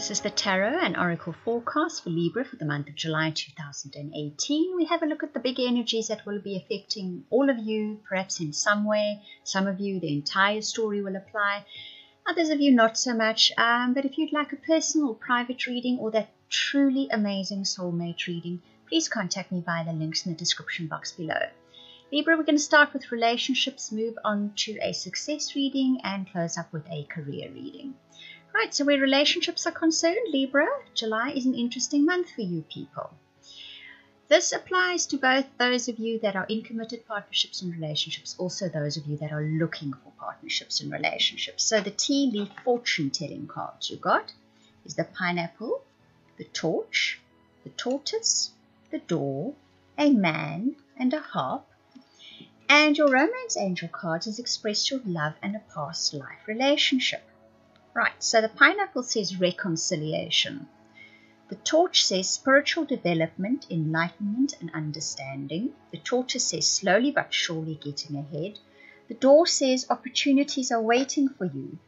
This is the Tarot and Oracle forecast for Libra for the month of July 2018. We have a look at the big energies that will be affecting all of you, perhaps in some way. Some of you, the entire story will apply. Others of you, not so much. But if you'd like a personal private reading or that truly amazing soulmate reading, please contact me via the links in the description box below. Libra, we're going to start with relationships, move on to a success reading, and close up with a career reading. Right, so where relationships are concerned, Libra, July is an interesting month for you people. This applies to both those of you that are in committed partnerships and relationships, also those of you that are looking for partnerships and relationships. So the tea leaf fortune telling cards you got is the pineapple, the torch, the tortoise, the door, a man, and a harp. And your romance angel cards has expressed your love and a past life relationship. Right, so the pineapple says reconciliation. The torch says spiritual development, enlightenment, and understanding. The tortoise says slowly but surely getting ahead. The door says opportunities are waiting for you.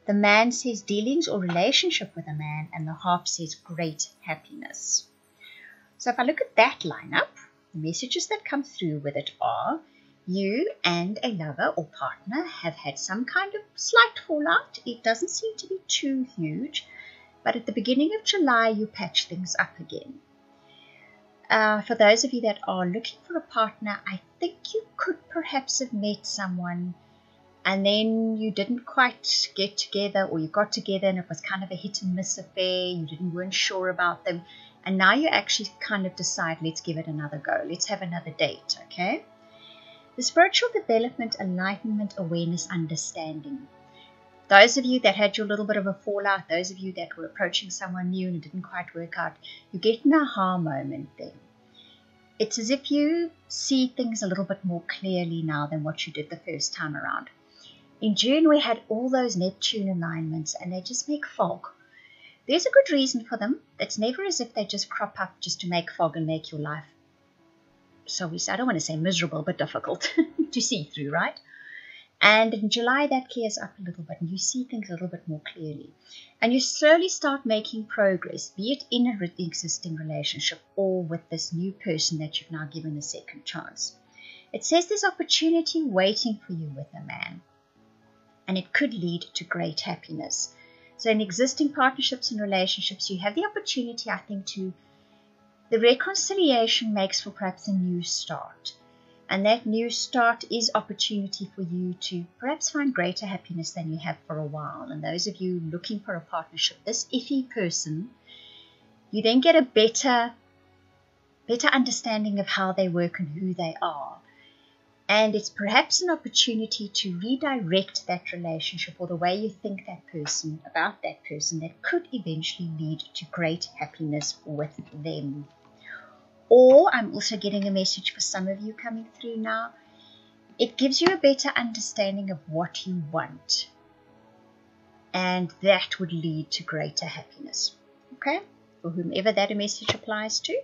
The man says dealings or relationship with a man, and the harp says great happiness. So if I look at that lineup, the messages that come through with it are: you and a lover or partner have had some kind of slight fallout. It doesn't seem to be too huge, but at the beginning of July, you patch things up again. For those of you that are looking for a partner, I think you could perhaps have met someone and then you didn't quite get together, or you got together and it was kind of a hit and miss affair. You weren't sure about them. And now you actually kind of decide, let's give it another go. Let's have another date, okay? The spiritual development, enlightenment, awareness, understanding. Those of you that had your little bit of a fallout, those of you that were approaching someone new and it didn't quite work out, you get an aha moment then. It's as if you see things a little bit more clearly now than what you did the first time around. In June, we had all those Neptune alignments and they just make fog. There's a good reason for them. It's never as if they just crop up just to make fog and make your life, so I don't want to say miserable, but difficult to see through, right? And in July, that clears up a little bit and you see things a little bit more clearly. And you slowly start making progress, be it in an existing relationship or with this new person that you've now given a second chance. It says there's opportunity waiting for you with a man, and it could lead to great happiness. So in existing partnerships and relationships, you have the opportunity, I think, the reconciliation makes for perhaps a new start. And that new start is opportunity for you to perhaps find greater happiness than you have for a while. And those of you looking for a partnership, this iffy person, you then get a better understanding of how they work and who they are. And it's perhaps an opportunity to redirect that relationship or the way you think about that person that could eventually lead to great happiness with them. Or I'm also getting a message for some of you coming through now. It gives you a better understanding of what you want, and that would lead to greater happiness. Okay? For whomever that message applies to.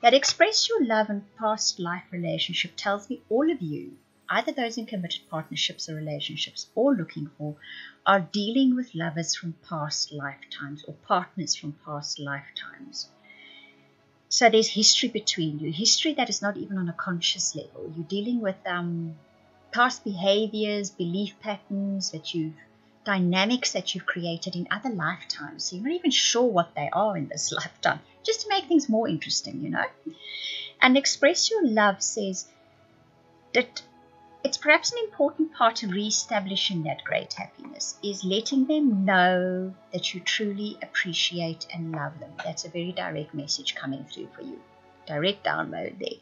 That express your love and past life relationship tells me all of you, either those in committed partnerships or relationships or looking for, are dealing with lovers from past lifetimes or partners from past lifetimes. So there's history between you, history that is not even on a conscious level. You're dealing with past behaviors, belief patterns, dynamics that you've created in other lifetimes. So you're not even sure what they are in this lifetime, just to make things more interesting, you know. And express your love says that it's perhaps an important part of reestablishing that great happiness is letting them know that you truly appreciate and love them. That's a very direct message coming through for you. Direct download there.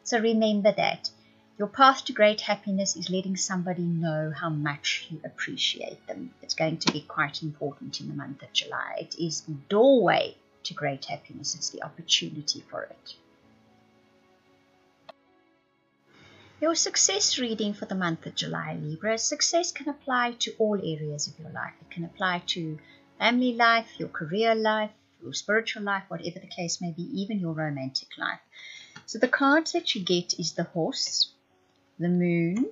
So remember that. Your path to great happiness is letting somebody know how much you appreciate them. It's going to be quite important in the month of July. It is the doorway to great happiness. It's the opportunity for it. Your success reading for the month of July, Libra. Success can apply to all areas of your life. It can apply to family life, your career life, your spiritual life, whatever the case may be, even your romantic life. So the cards that you get is the horse, the moon,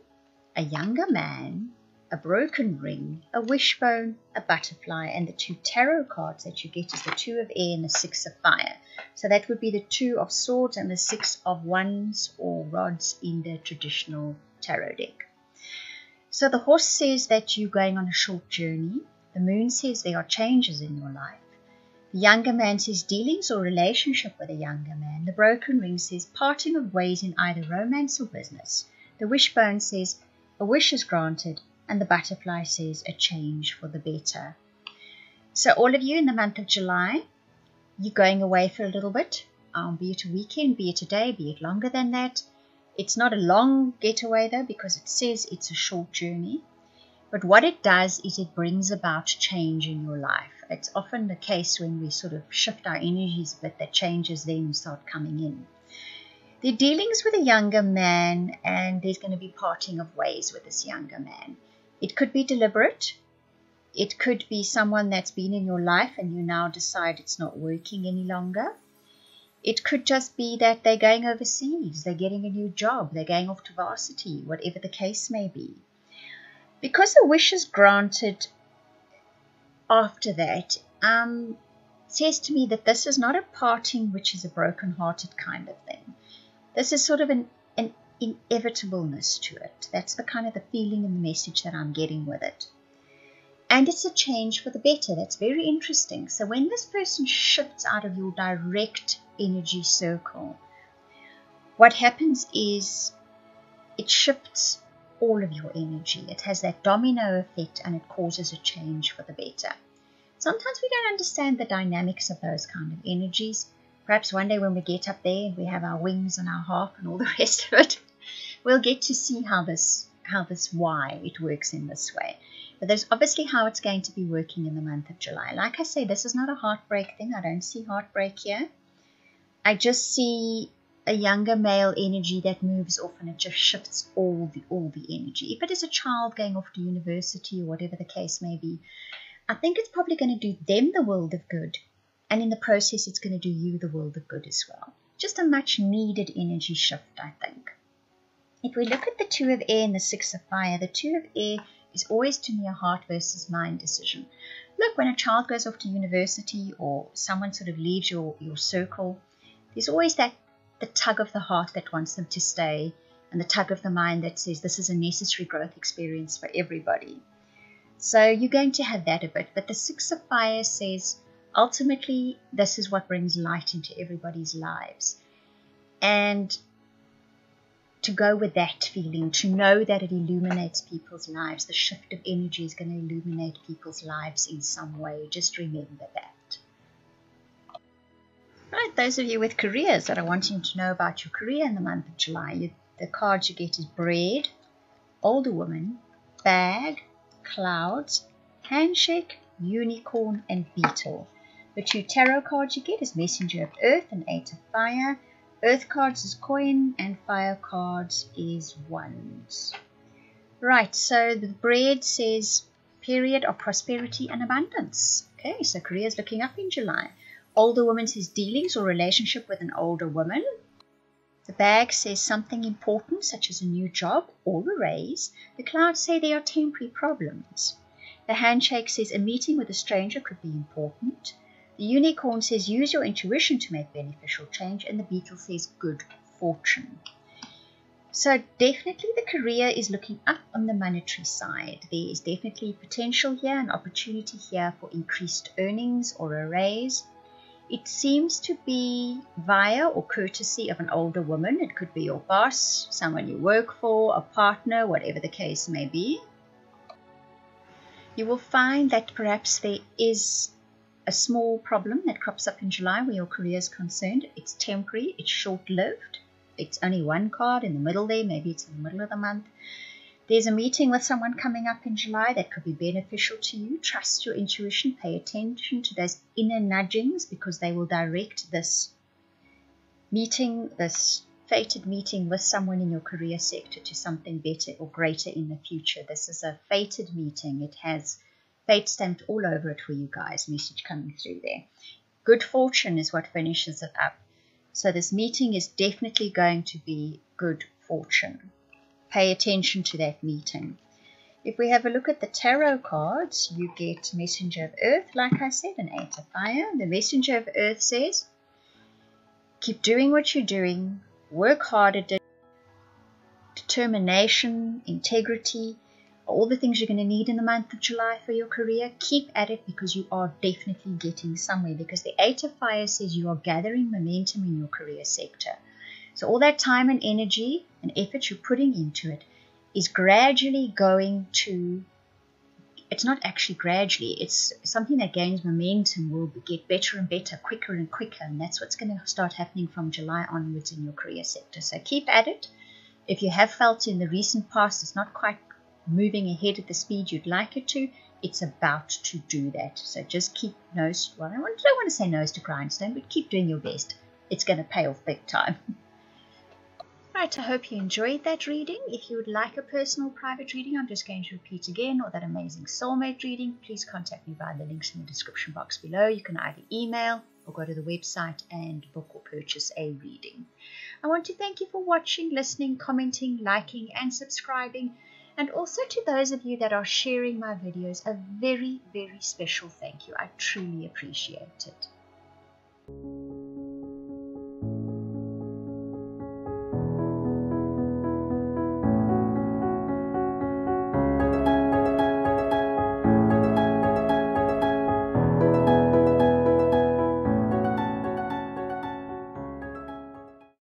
a younger man, a broken ring, a wishbone, a butterfly, and the 2 tarot cards that you get is the 2 of air and the 6 of fire. So that would be the 2 of swords and the 6 of wands or rods in the traditional tarot deck. So the horse says that you're going on a short journey. The moon says there are changes in your life. The younger man says dealings or relationship with a younger man. The broken ring says parting of ways in either romance or business. The wishbone says a wish is granted. And the butterfly says a change for the better. So all of you in the month of July, you're going away for a little bit, be it a weekend, be it a day, be it longer than that. It's not a long getaway though, because it says it's a short journey. But what it does is it brings about change in your life. It's often the case when we sort of shift our energies a bit that changes then start coming in. There are dealings with a younger man, and there's going to be parting of ways with this younger man. It could be deliberate. It could be someone that's been in your life and you now decide it's not working any longer. It could just be that they're going overseas, they're getting a new job, they're going off to varsity, whatever the case may be. Because a wish is granted after that, says to me that this is not a parting which is a broken-hearted kind of thing. This is sort of an inevitableness to it. That's the kind of the feeling and the message that I'm getting with it. And it's a change for the better. That's very interesting. So when this person shifts out of your direct energy circle, what happens is it shifts all of your energy. It has that domino effect and it causes a change for the better. Sometimes we don't understand the dynamics of those kind of energies. Perhaps one day when we get up there and we have our wings and our harp and all the rest of it, we'll get to see why it works in this way. But there's obviously how it's going to be working in the month of July. Like I say, this is not a heartbreak thing. I don't see heartbreak here. I just see a younger male energy that moves off and it just shifts all the energy. If it is a child going off to university or whatever the case may be, I think it's probably going to do them the world of good. And in the process, it's going to do you the world of good as well. Just a much needed energy shift, I think. If we look at the 2 of air and the 6 of fire, the 2 of air is always to me a heart versus mind decision. Look, when a child goes off to university or someone sort of leaves your circle, there's always the tug of the heart that wants them to stay and the tug of the mind that says this is a necessary growth experience for everybody. So you're going to have that a bit. But the 6 of fire says ultimately this is what brings light into everybody's lives. And to go with that feeling, to know that it illuminates people's lives. The shift of energy is going to illuminate people's lives in some way. Just remember that. Right, those of you with careers that are wanting to know about your career in the month of July, the cards you get is bread, older woman, bag, clouds, handshake, unicorn, and beetle. The 2 tarot cards you get is messenger of earth and 8 of fire. Earth cards is coin and fire cards is wands. Right, so the bread says period of prosperity and abundance. Okay, so career is looking up in July. Older woman says dealings or relationship with an older woman. The bag says something important such as a new job or a raise. The clouds say there are temporary problems. The handshake says a meeting with a stranger could be important. The unicorn says use your intuition to make beneficial change, and the beetle says good fortune. So definitely the career is looking up on the monetary side. There is definitely potential here, an opportunity here for increased earnings or a raise. It seems to be via or courtesy of an older woman. It could be your boss, someone you work for, a partner, whatever the case may be. You will find that perhaps there is a small problem that crops up in July where your career is concerned. It's temporary, it's short-lived. It's only one card in the middle there, maybe it's in the middle of the month. There's a meeting with someone coming up in July that could be beneficial to you. Trust your intuition, pay attention to those inner nudgings because they will direct this meeting, this fated meeting with someone in your career sector to something better or greater in the future. This is a fated meeting. It has fate stamped all over it for you guys. Message coming through there. Good fortune is what finishes it up. So this meeting is definitely going to be good fortune. Pay attention to that meeting. If we have a look at the tarot cards, you get Messenger of Earth, like I said, an 8 of Fire. The Messenger of Earth says, keep doing what you're doing, work hard at it, determination, integrity, all the things you're going to need in the month of July for your career. Keep at it because you are definitely getting somewhere, because the 8 of Fire says you are gathering momentum in your career sector. So all that time and energy and effort you're putting into it is gradually going to, it's not actually gradually, it's something that gains momentum, will get better and better, quicker and quicker, and that's what's going to start happening from July onwards in your career sector. So keep at it. If you have felt in the recent past it's not quite moving ahead at the speed you'd like it to, it's about to do that. So just keep I don't want to say nose to grindstone, but keep doing your best. It's going to pay off big time. Right, I hope you enjoyed that reading. If you would like a personal private reading, I'm just going to repeat again, or that amazing soulmate reading, please contact me via the links in the description box below. You can either email or go to the website and book or purchase a reading. I want to thank you for watching, listening, commenting, liking and subscribing. And also to those of you that are sharing my videos, a very, very special thank you. I truly appreciate it.